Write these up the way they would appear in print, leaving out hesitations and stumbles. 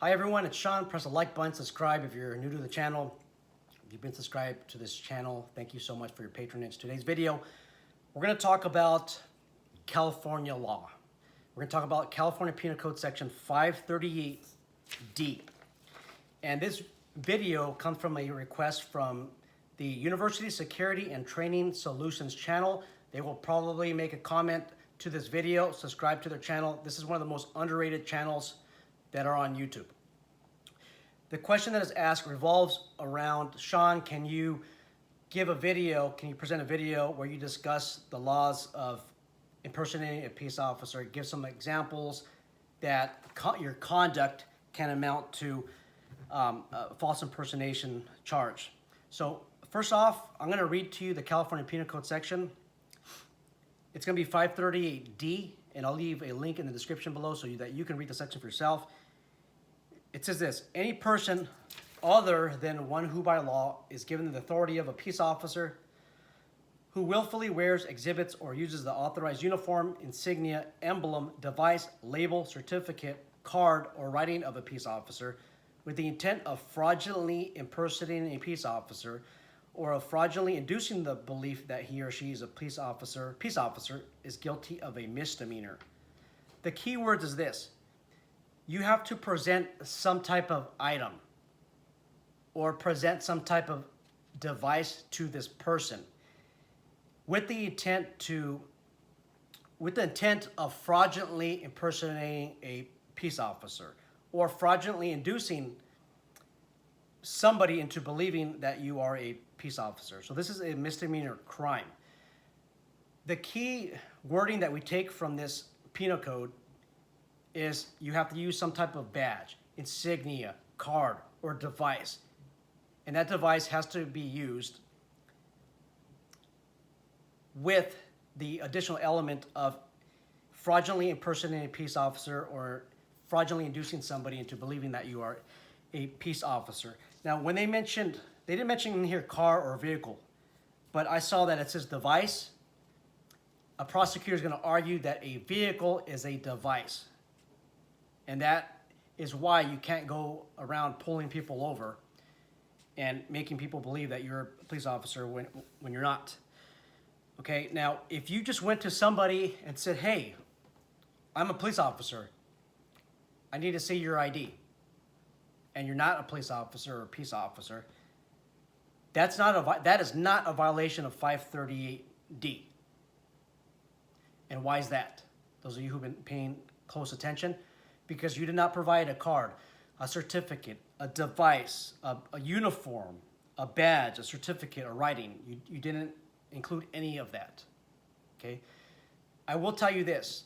Hi everyone, it's Sean. Press the like button, subscribe if you're new to the channel. If you've been subscribed to this channel, thank you so much for your patronage. Today's video, we're going to talk about California law. We're going to talk about California Penal Code section 538D. And this video comes from a request from the University Security and Training Solutions channel. They will probably make a comment to this video, subscribe to their channel. This is one of the most underrated channels that are on YouTube. The question that is asked revolves around, Sean, can you present a video where you discuss the laws of impersonating a peace officer, give some examples that your conduct can amount to a false impersonation charge. So first off, I'm going to read to you the California Penal Code section. It's going to be 538D, and I'll leave a link in the description below so that you can read the section for yourself. It says this: any person other than one who by law is given the authority of a peace officer who willfully wears, exhibits, or uses the authorized uniform, insignia, emblem, device, label, certificate, card, or writing of a peace officer with the intent of fraudulently impersonating a peace officer or of fraudulently inducing the belief that he or she is a peace officer is guilty of a misdemeanor. The key word is this: you have to present some type of item or present some type of device to this person with the intent of fraudulently impersonating a peace officer or fraudulently inducing somebody into believing that you are a peace officer. So this is a misdemeanor crime. The key wording that we take from this penal code is you have to use some type of badge, insignia, card, or device. And that device has to be used with the additional element of fraudulently impersonating a peace officer or fraudulently inducing somebody into believing that you are a peace officer. Now, when they didn't mention in here car or vehicle, but I saw that it says device. A prosecutor is going to argue that a vehicle is a device. And that is why you can't go around pulling people over and making people believe that you're a police officer when you're not. Okay, now if you just went to somebody and said, hey, I'm a police officer, I need to see your ID, and you're not a police officer or a peace officer, that is not a violation of 538D. And why is that? Those of you who've been paying close attention, because you did not provide a card, a certificate, a device, a uniform, a badge, a certificate, or writing. You didn't include any of that. Okay? I will tell you this,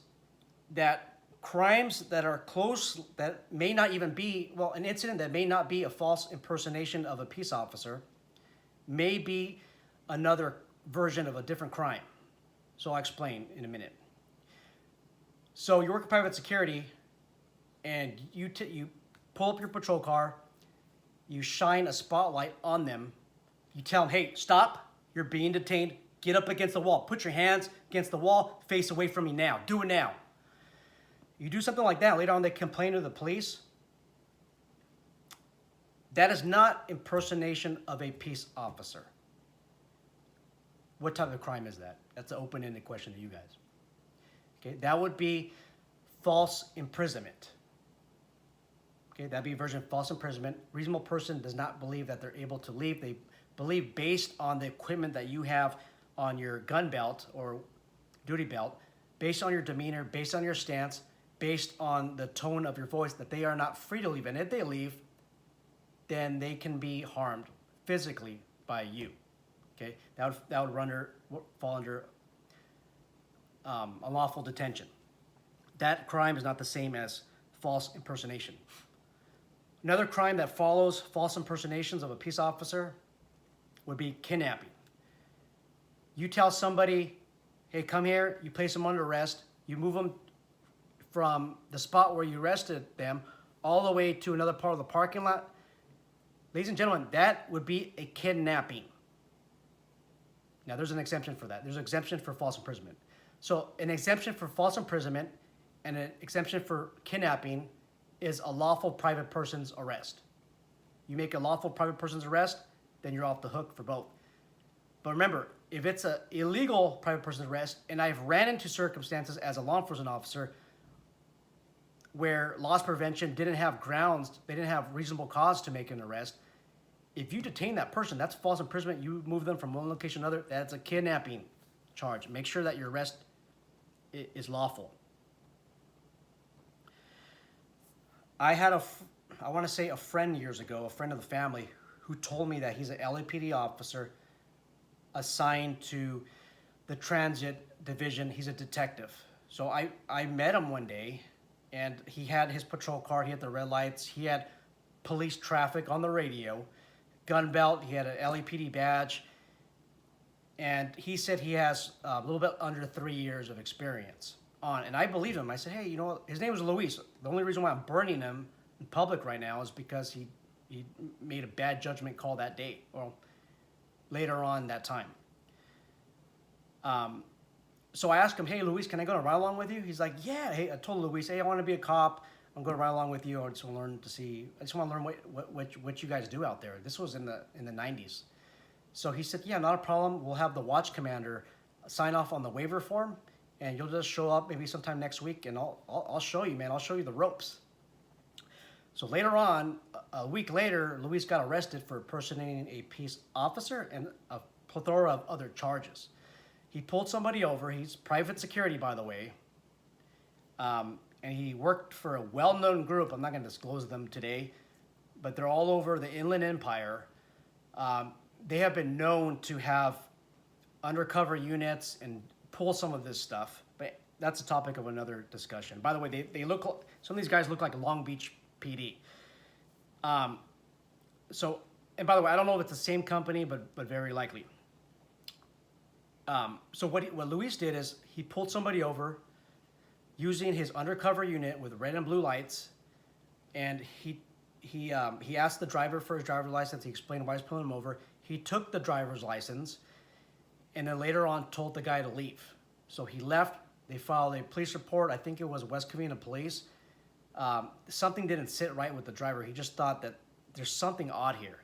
that crimes that are close, that may not even be, well, an incident that may not be a false impersonation of a peace officer may be another version of a different crime. So I'll explain in a minute. So you work in private security, and you pull up your patrol car, you shine a spotlight on them, you tell them, hey, stop, you're being detained, get up against the wall, put your hands against the wall, face away from me now, do it now. You do something like that, later on they complain to the police. That is not impersonation of a peace officer. What type of crime is that? That's an open-ended question to you guys. Okay, that would be false imprisonment. Okay, that'd be a version of false imprisonment. Reasonable person does not believe that they're able to leave. They believe, based on the equipment that you have on your gun belt or duty belt, based on your demeanor, based on your stance, based on the tone of your voice, that they are not free to leave. And if they leave, then they can be harmed physically by you. Okay, that would fall under unlawful detention. That crime is not the same as false impersonation. Another crime that follows false impersonations of a peace officer would be kidnapping. You tell somebody, hey, come here, you place them under arrest, you move them from the spot where you arrested them all the way to another part of the parking lot. Ladies and gentlemen, that would be a kidnapping. Now, there's an exemption for that. There's an exemption for false imprisonment. So an exemption for false imprisonment and an exemption for kidnapping is a lawful private person's arrest. You make a lawful private person's arrest, then you're off the hook for both. But remember, if it's an illegal private person's arrest, and I've ran into circumstances as a law enforcement officer where loss prevention didn't have grounds, they didn't have reasonable cause to make an arrest, if you detain that person, that's false imprisonment. You move them from one location to another, that's a kidnapping charge. Make sure that your arrest is lawful. I had I want to say a friend years ago, a friend of the family, who told me that he's an LAPD officer assigned to the transit division. He's a detective. So I met him one day, and he had his patrol car, he had the red lights, he had police traffic on the radio, gun belt, he had an LAPD badge, and he said he has a little bit under 3 years of experience on. And I believe him. I said, hey, you know what? His name was Luis. The only reason why I'm burning him in public right now is because he made a bad judgment call that day, or later on that time. So I asked him, hey, Luis, can I go to ride along with you? He's like, yeah. Hey, I told Luis, hey, I want to be a cop. I'm going to ride along with you. I just want to learn what you guys do out there. This was in the 90s. So he said, yeah, not a problem. We'll have the watch commander sign off on the waiver form, and you'll just show up maybe sometime next week, and I'll show you, man. I'll show you the ropes. So later on, a week later, Luis got arrested for impersonating a peace officer and a plethora of other charges. He pulled somebody over. He's private security, by the way. And he worked for a well-known group. I'm not going to disclose them today, but they're all over the Inland Empire. They have been known to have undercover units and pull some of this stuff, but that's a topic of another discussion. By the way, they look, some of these guys look like Long Beach PD. So, and by the way, I don't know if it's the same company, but very likely. So what Luis did is he pulled somebody over using his undercover unit with red and blue lights, and he asked the driver for his driver's license. He explained why he's pulling him over. He took the driver's license, and then later on told the guy to leave. So he left. They filed a police report. I think it was West Covina Police. Something didn't sit right with the driver. He just thought that there's something odd here.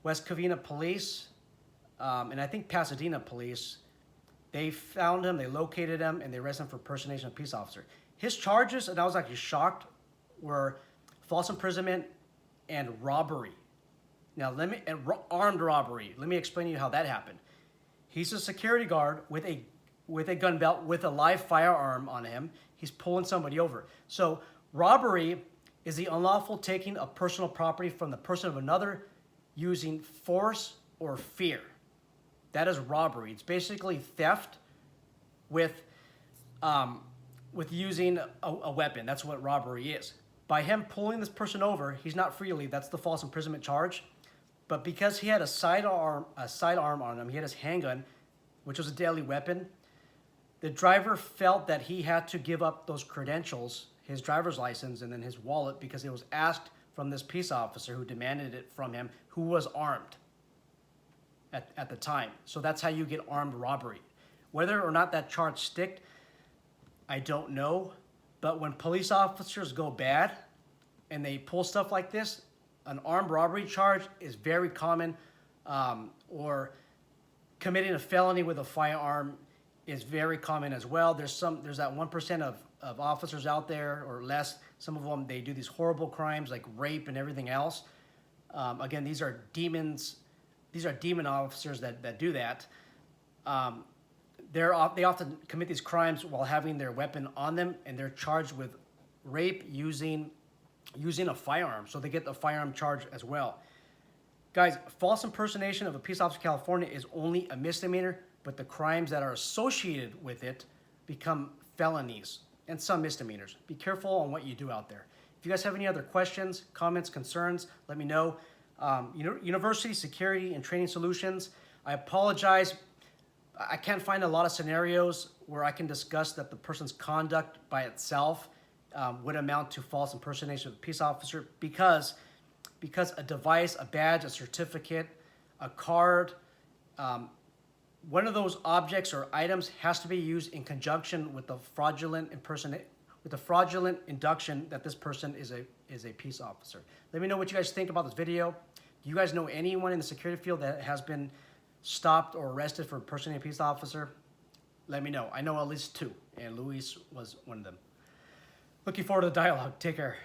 West Covina Police, and I think Pasadena Police, they found him, they located him, and they arrested him for impersonation of a peace officer. His charges, and I was actually shocked, were false imprisonment and robbery. Now, armed robbery. Let me explain to you how that happened. He's a security guard with a gun belt with a live firearm on him. He's pulling somebody over. So robbery is the unlawful taking of personal property from the person of another using force or fear. That is robbery. It's basically theft with using a weapon. That's what robbery is. By him pulling this person over, he's not free to leave. That's the false imprisonment charge. But because he had a sidearm on him, he had his handgun, which was a deadly weapon, the driver felt that he had to give up those credentials, his driver's license, and then his wallet, because it was asked from this peace officer who demanded it from him, who was armed at the time. So that's how you get armed robbery. Whether or not that charge sticked, I don't know. But when police officers go bad and they pull stuff like this, an armed robbery charge is very common, or committing a felony with a firearm is very common as well. There's that 1% of officers out there, or less. Some of them, they do these horrible crimes like rape and everything else. Again, these are demons. These are demon officers that do that. They often commit these crimes while having their weapon on them, and they're charged with rape using a firearm. So they get the firearm charge as well. Guys, false impersonation of a peace officer in California is only a misdemeanor, but the crimes that are associated with it become felonies and some misdemeanors. Be careful on what you do out there. If you guys have any other questions, comments, concerns, let me know. University Security and Training Solutions, I apologize. I can't find a lot of scenarios where I can discuss that the person's conduct by itself would amount to false impersonation of a peace officer, because a device, a badge, a certificate, a card, one of those objects or items has to be used in conjunction with the fraudulent with a fraudulent induction that this person is a peace officer. Let me know what you guys think about this video. Do you guys know anyone in the security field that has been stopped or arrested for impersonating a peace officer? Let me know. I know at least 2, and Luis was one of them. Looking forward to the dialogue. Take care.